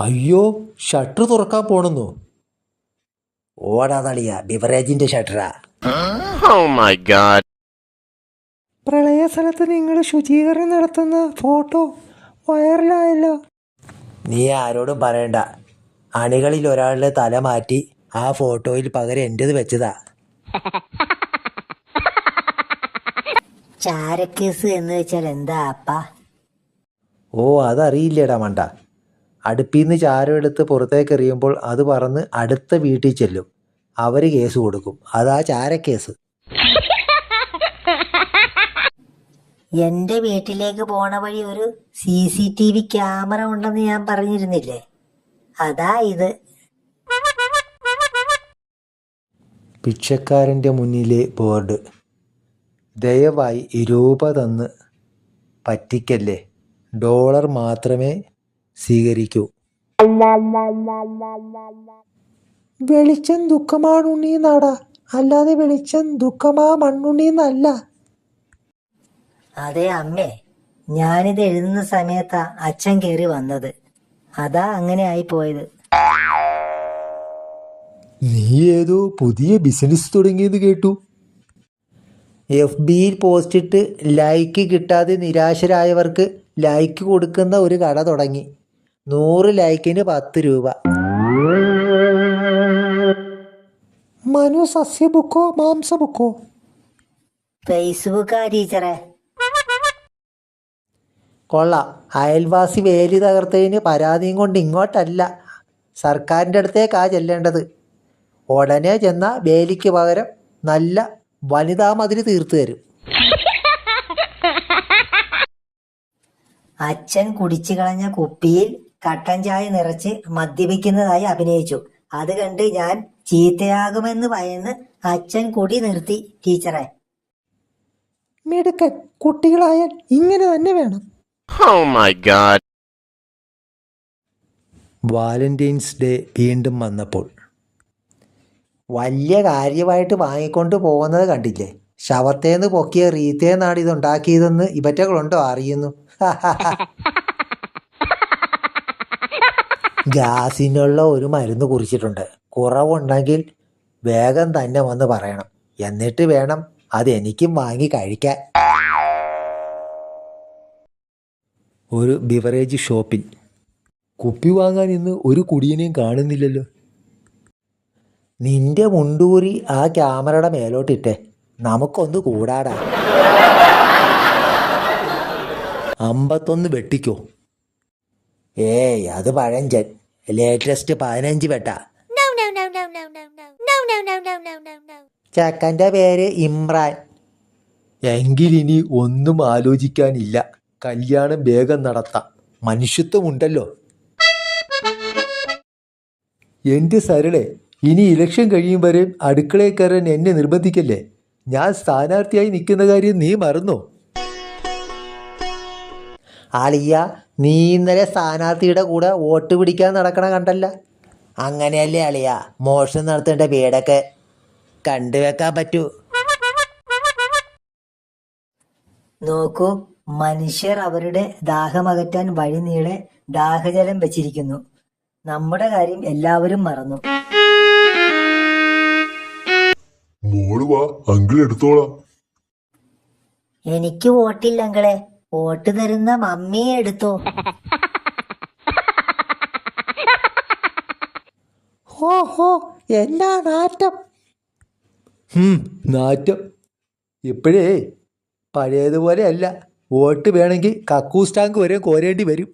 അയ്യോ, ഷട്ടർ തുറക്കാൻ പോണെന്നോ? ഓടാ തളിയ, ബിവറേജിന്റെ ഷട്ടറാ. പ്രളയ സ്ഥലത്ത് നിങ്ങൾ ശുചീകരണം നടത്തുന്ന ഫോട്ടോ വൈറലായല്ലോ. നീ ആരോടും പറയണ്ട. അണികളിൽ ഒരാളുടെ തല മാറ്റി ആ ഫോട്ടോയിൽ പകരം എന്റേത് വെച്ചതാ. ചാരക്കേസ് എന്ന് വെച്ചാൽ എന്താ അപ്പ? ഓ, അതറിയില്ലേടാ മണ്ട. അടുപ്പിന്ന് ചാരം എടുത്ത് പുറത്തേക്ക് എറിയുമ്പോൾ അത് പറന്ന് അടുത്ത വീട്ടിൽ ചെല്ലും. അവര് കേസ് കൊടുക്കും. അതാ ചാരക്കേസ്. എന്റെ വീട്ടിലേക്ക് പോണ വഴി ഒരു CCTV ക്യാമറ ഉണ്ടെന്ന് ഞാൻ പറഞ്ഞിരുന്നില്ലേ? അതാ ഇത്. ഭിക്ഷക്കാരൻ്റെ മുന്നിലെ ബോർഡ്. ദയവായി രൂപ തന്ന് പറ്റിക്കല്ലേ, ഡോളർ മാത്രമേ സ്വീകരിക്കൂ. വെളിച്ചം ദുഃഖമാണുണ്ണീന്നാടാ, അല്ലാതെ വെളിച്ചം ദുഃഖമാ മണ്ണുണ്ണീന്നല്ല. അതെ അമ്മേ, ഞാനിത് എഴുതുന്ന സമയത്താ അച്ഛൻ കയറി വന്നത്. അതാ അങ്ങനെ ആയി പോയത്. നീ ഏതോ പുതിയ ബിസിനസ് തുടങ്ങിയെന്ന് കേട്ടു. FBയിൽ പോസ്റ്റിട്ട് ലൈക്ക് കിട്ടാതെ നിരാശരായവർക്ക് ലൈക്ക് കൊടുക്കുന്ന ഒരു കട തുടങ്ങി. 100 ലൈക്കിന് 10 രൂപ. മനു സസ്യ ബുക്കോ മാംസ ബുക്കോ? ഫേസ്ബുക്കാ ടീച്ചറെ. കൊള്ളാം. അയൽവാസി വേലി തകർത്തതിന് പരാതിയും കൊണ്ട് ഇങ്ങോട്ടല്ല, സർക്കാരിൻ്റെ അടുത്തേക്കാ ചെല്ലേണ്ടത്. ഉടനെ ചെന്ന വേലിക്ക് പകരം നല്ല വനിതാ മതിൽ തീർത്തു തരും. അച്ഛൻ കുടിച്ചു കളഞ്ഞ കുപ്പിയിൽ കട്ടൻ ചായ നിറച്ച് മദ്യപിക്കുന്നതായി അഭിനയിച്ചു. അത് കണ്ട് ഞാൻ ചീത്തയാകുമെന്ന് ഭയന്ന് അച്ഛൻ കുടി നിർത്തി ടീച്ചറെ. മിടുക്കൻ. കുട്ടികളായാൽ ഇങ്ങനെ തന്നെ വേണം. വാലന്റൈൻസ് ഡേ വീണ്ടും വന്നപ്പോൾ വലിയ കാര്യമായിട്ട് വാങ്ങിക്കൊണ്ട് പോകുന്നത് കണ്ടില്ലേ? ശവത്തേന്ന് പൊക്കിയ റീത്തേന്നാണ് ഇതുണ്ടാക്കിയതെന്ന് ഇവറ്റകളുണ്ടോ അറിയുന്നു. ഗ്യാസിനുള്ള ഒരു മരുന്ന് കുറിച്ചിട്ടുണ്ട്. കുറവുണ്ടെങ്കിൽ വേഗം തന്നെ വന്ന് പറയണം. എന്നിട്ട് വേണം അത് എനിക്കും വാങ്ങി കഴിക്കാൻ. ഒരു ബിവറേജ് ഷോപ്പിൽ കുപ്പി വാങ്ങാൻ ഇന്ന് ഒരു കുടിയനെയും കാണുന്നില്ലല്ലോ. നിന്റെ മുണ്ടൂരി ആ ക്യാമറയുടെ മേലോട്ടിട്ടെ, നമുക്കൊന്ന് കൂടാടാ. 51 വെട്ടിക്കോ? ഏയ്, അത് പഴഞ്ചൻ. ലേറ്റസ്റ്റ് 15 വെട്ട. ചെക്കൻ്റെ പേര് ഇമ്രാൻ. എങ്കിലിനി ഒന്നും ആലോചിക്കാനില്ല, കല്യാണം വേഗം നടത്താം. മനുഷ്യത്വമുണ്ടല്ലോ. എൻ്റെ സരളെ, ഇനി ഇലക്ഷൻ കഴിയും വരെ അടുക്കളയിൽ കയറാൻ എന്നെ നിർബന്ധിക്കല്ലേ. ഞാൻ സ്ഥാനാർത്ഥിയായി നിൽക്കുന്ന കാര്യം നീ മറന്നോ? ആളിയ, നീ ഇന്നലെ സ്ഥാനാർത്ഥിയുടെ കൂടെ വോട്ട് പിടിക്കാൻ നടക്കണ കണ്ടല്ല. അങ്ങനെയല്ലേ അളിയ മോഷണം നടത്തേണ്ട വീടൊക്കെ കണ്ടുവെക്കാൻ പറ്റൂ. നോക്കൂ, മനുഷ്യർ അവരുടെ ദാഹമകറ്റാൻ വഴി നീളെ ദാഹജലം വെച്ചിരിക്കുന്നു. നമ്മുടെ കാര്യം എല്ലാവരും മറന്നു. മോള് വാ, അങ്കിൾ എടുത്തോളാം. എനിക്ക് വോട്ടില്ല അങ്കളെ. വോട്ട് തരുന്ന മമ്മിയെ എടുത്തോ. ഹോ ഹോ, എന്നാ നാറ്റം. നാറ്റം ഇപ്പോഴേ പഴയതുപോലെ അല്ല. വോട്ട് വേണമെങ്കിൽ കക്കൂസ് ടാങ്ക് വരെ കോരേണ്ടി വരും.